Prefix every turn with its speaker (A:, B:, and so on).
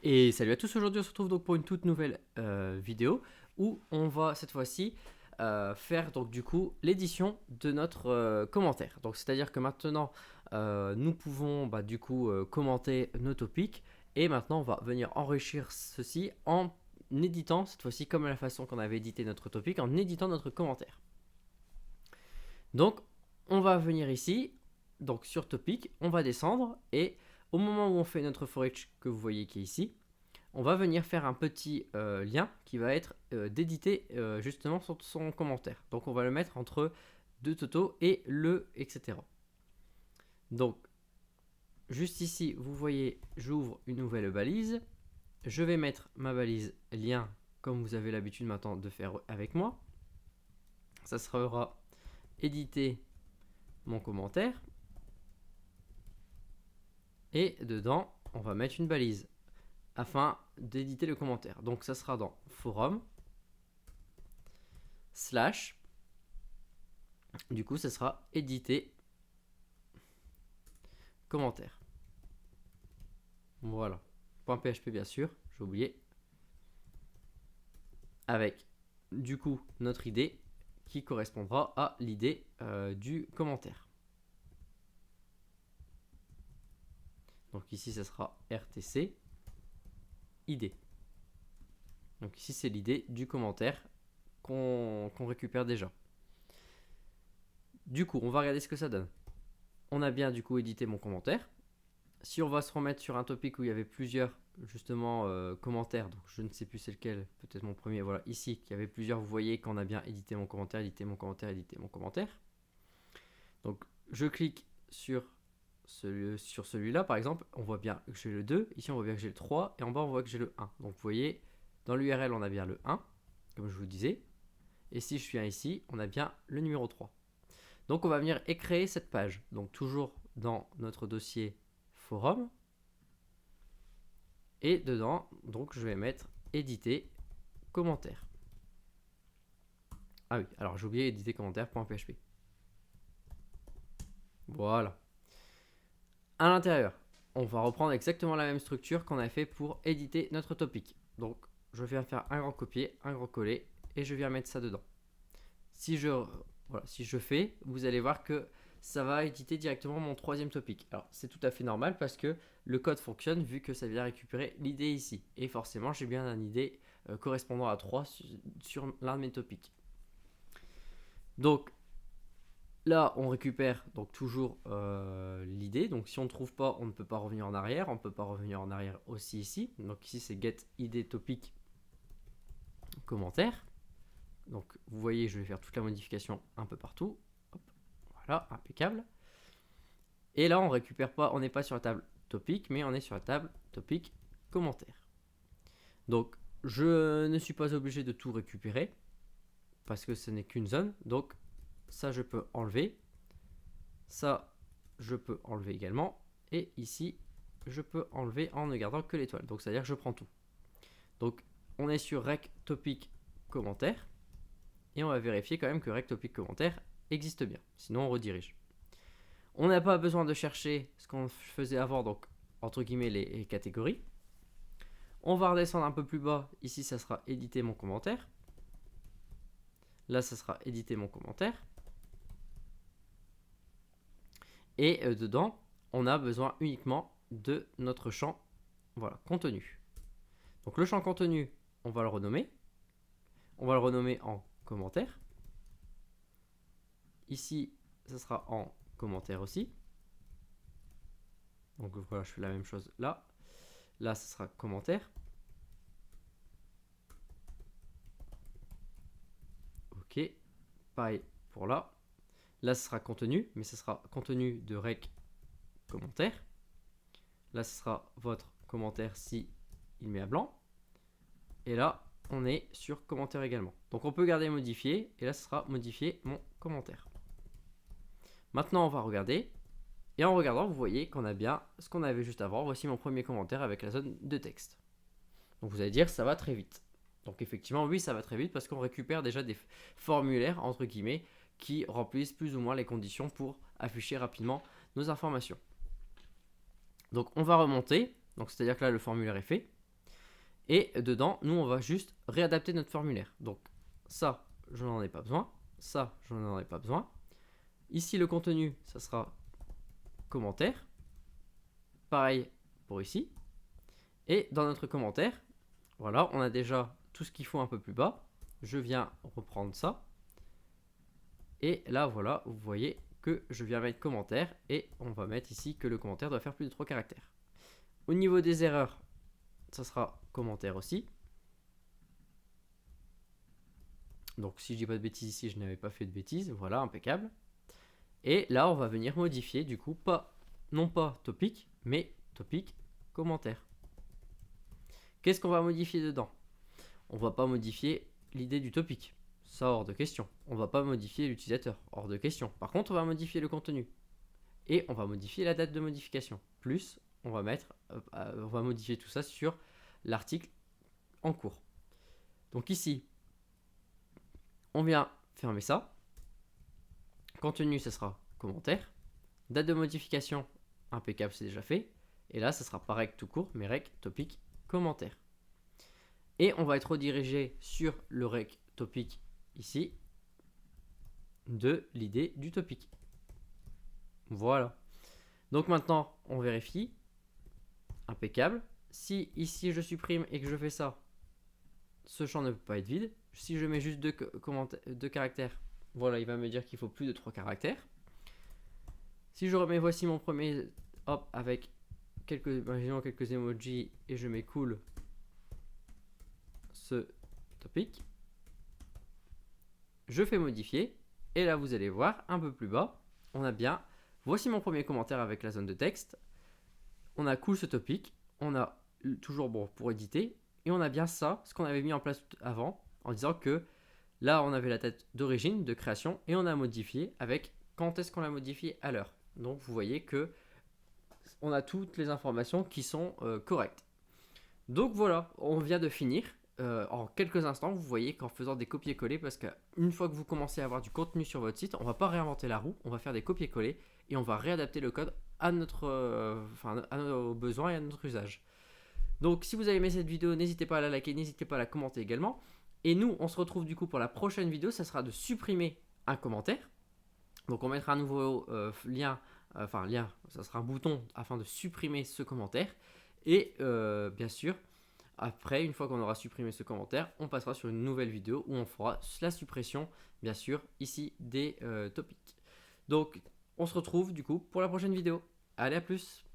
A: Et salut à tous, aujourd'hui on se retrouve donc pour une toute nouvelle vidéo où on va cette fois-ci faire donc du coup l'édition de notre commentaire. Donc c'est-à-dire que maintenant nous pouvons du coup commenter nos topics et maintenant on va venir enrichir ceci en éditant cette fois-ci comme à la façon qu'on avait édité notre topic, en éditant notre commentaire. Donc on va venir ici, donc sur topic, on va descendre et au moment où on fait notre for each que vous voyez qui est ici, on va venir faire un petit lien qui va être d'éditer justement son commentaire. Donc on va le mettre entre deux Toto et le etc. Donc juste ici, vous voyez, j'ouvre une nouvelle balise. Je vais mettre ma balise lien comme vous avez l'habitude maintenant de faire avec moi. Ça sera éditer mon commentaire. Et dedans, on va mettre une balise afin d'éditer le commentaire. Donc ça sera dans forum slash, du coup ça sera éditer commentaire. Voilà. .php bien sûr, j'ai oublié. Avec du coup notre idée qui correspondra à l'idée du commentaire. Donc ici ça sera RTC idée. Donc ici c'est l'idée du commentaire qu'on récupère déjà. Du coup on va regarder ce que ça donne. On a bien du coup édité mon commentaire. Si on va se remettre sur un topic où il y avait plusieurs justement commentaires, donc je ne sais plus c'est lequel, peut-être mon premier, voilà, ici, qu'il y avait plusieurs, vous voyez qu'on a bien édité mon commentaire, édité mon commentaire, édité mon commentaire. Donc je clique sur celui-là par exemple, on voit bien que j'ai le 2, ici on voit bien que j'ai le 3, et en bas on voit que j'ai le 1. Donc vous voyez, dans l'URL on a bien le 1, comme je vous disais, et si je viens ici, on a bien le numéro 3. Donc on va venir créer cette page, donc toujours dans notre dossier forum, et dedans donc je vais mettre éditer commentaire. Ah oui, alors j'ai oublié éditer commentaire.php. Voilà. À l'intérieur, on va reprendre exactement la même structure qu'on a fait pour éditer notre topic. Donc je viens faire un grand copier, un grand coller, et je viens mettre ça dedans. Si je fais, vous allez voir que ça va éditer directement mon troisième topic. Alors c'est tout à fait normal parce que le code fonctionne vu que ça vient récupérer l'idée ici. Et forcément j'ai bien une idée correspondant à 3 sur l'un de mes topics. Donc là on récupère donc toujours l'idée. Donc si on ne trouve pas, on ne peut pas revenir en arrière. On ne peut pas revenir en arrière aussi ici. Donc ici c'est get id topic commentaire. Donc vous voyez, je vais faire toute la modification un peu partout. Hop, voilà, impeccable. Et là, on récupère pas, on n'est pas sur la table topic, mais on est sur la table topic commentaire. Donc je ne suis pas obligé de tout récupérer parce que ce n'est qu'une zone. Donc ça, je peux enlever. Ça, je peux enlever également. Et ici, je peux enlever en ne gardant que l'étoile. Donc c'est-à-dire que je prends tout. Donc on est sur rec topic commentaire. Et on va vérifier quand même que rec topic commentaire existe bien. Sinon, on redirige. On n'a pas besoin de chercher ce qu'on faisait avant, donc entre guillemets les catégories. On va redescendre un peu plus bas. Ici, ça sera éditer mon commentaire. Là, ça sera éditer mon commentaire. Et dedans, on a besoin uniquement de notre champ contenu. Donc le champ contenu, on va le renommer. On va le renommer en commentaire. Ici, ça sera en commentaire aussi. Donc voilà, je fais la même chose là. Là, ça sera commentaire. Ok, pareil pour là. Là, ce sera contenu, mais ce sera contenu de rec commentaire. Là, ce sera votre commentaire si il met à blanc. Et là, on est sur commentaire également. Donc on peut garder modifier, et là, ce sera modifier mon commentaire. Maintenant, on va regarder. Et en regardant, vous voyez qu'on a bien ce qu'on avait juste avant. Voici mon premier commentaire avec la zone de texte. Donc vous allez dire, ça va très vite. Donc effectivement, oui, ça va très vite parce qu'on récupère déjà des formulaires, entre guillemets, qui remplissent plus ou moins les conditions pour afficher rapidement nos informations. Donc on va remonter. Donc c'est-à-dire que là, le formulaire est fait. Et dedans, nous, on va juste réadapter notre formulaire. Donc ça, je n'en ai pas besoin. Ça, je n'en ai pas besoin. Ici, le contenu, ça sera commentaire. Pareil pour ici. Et dans notre commentaire, voilà, on a déjà tout ce qu'il faut un peu plus bas. Je viens reprendre ça. Et là, voilà, vous voyez que je viens mettre commentaire. Et on va mettre ici que le commentaire doit faire plus de 3 caractères. Au niveau des erreurs, ça sera commentaire aussi. Donc si je dis pas de bêtises ici, je n'avais pas fait de bêtises. Voilà, impeccable. Et là, on va venir modifier du coup, non pas topic, mais topic commentaire. Qu'est-ce qu'on va modifier dedans? On va pas modifier l'idée du topic. Ça, hors de question. On va pas modifier l'utilisateur. Hors de question. Par contre, on va modifier le contenu. Et on va modifier la date de modification. Plus, on va modifier tout ça sur l'article en cours. Donc ici, on vient fermer ça. Contenu, ce sera commentaire. Date de modification, impeccable, c'est déjà fait. Et là, ça sera pas rec tout court, mais rec topic commentaire. Et on va être redirigé sur le rec topic ici de l'idée du topic. Voilà. Donc maintenant, on vérifie. Impeccable. Si ici je supprime et que je fais ça, ce champ ne peut pas être vide. Si je mets juste deux caractères, voilà, il va me dire qu'il faut plus de 3 caractères. Si je remets voici mon premier, hop, avec quelques emojis et je mets cool ce topic, je fais modifier et là vous allez voir un peu plus bas, on a bien, voici mon premier commentaire avec la zone de texte, on a cool ce topic, on a toujours bon pour éditer et on a bien ça, ce qu'on avait mis en place avant en disant que là on avait la date d'origine, de création et on a modifié avec quand est-ce qu'on l'a modifié à l'heure. Donc vous voyez que on a toutes les informations qui sont correctes. Donc voilà, on vient de finir. En quelques instants, vous voyez qu'en faisant des copier-coller, parce qu'une fois que vous commencez à avoir du contenu sur votre site, on ne va pas réinventer la roue, on va faire des copier-coller et on va réadapter le code à à nos besoins et à notre usage. Donc si vous avez aimé cette vidéo, n'hésitez pas à la liker, n'hésitez pas à la commenter également. Et nous, on se retrouve du coup pour la prochaine vidéo, ça sera de supprimer un commentaire. Donc on mettra un nouveau lien, ça sera un bouton afin de supprimer ce commentaire. Et bien sûr, après, une fois qu'on aura supprimé ce commentaire, on passera sur une nouvelle vidéo où on fera la suppression, bien sûr, ici des topics. Donc on se retrouve du coup pour la prochaine vidéo. Allez, à plus!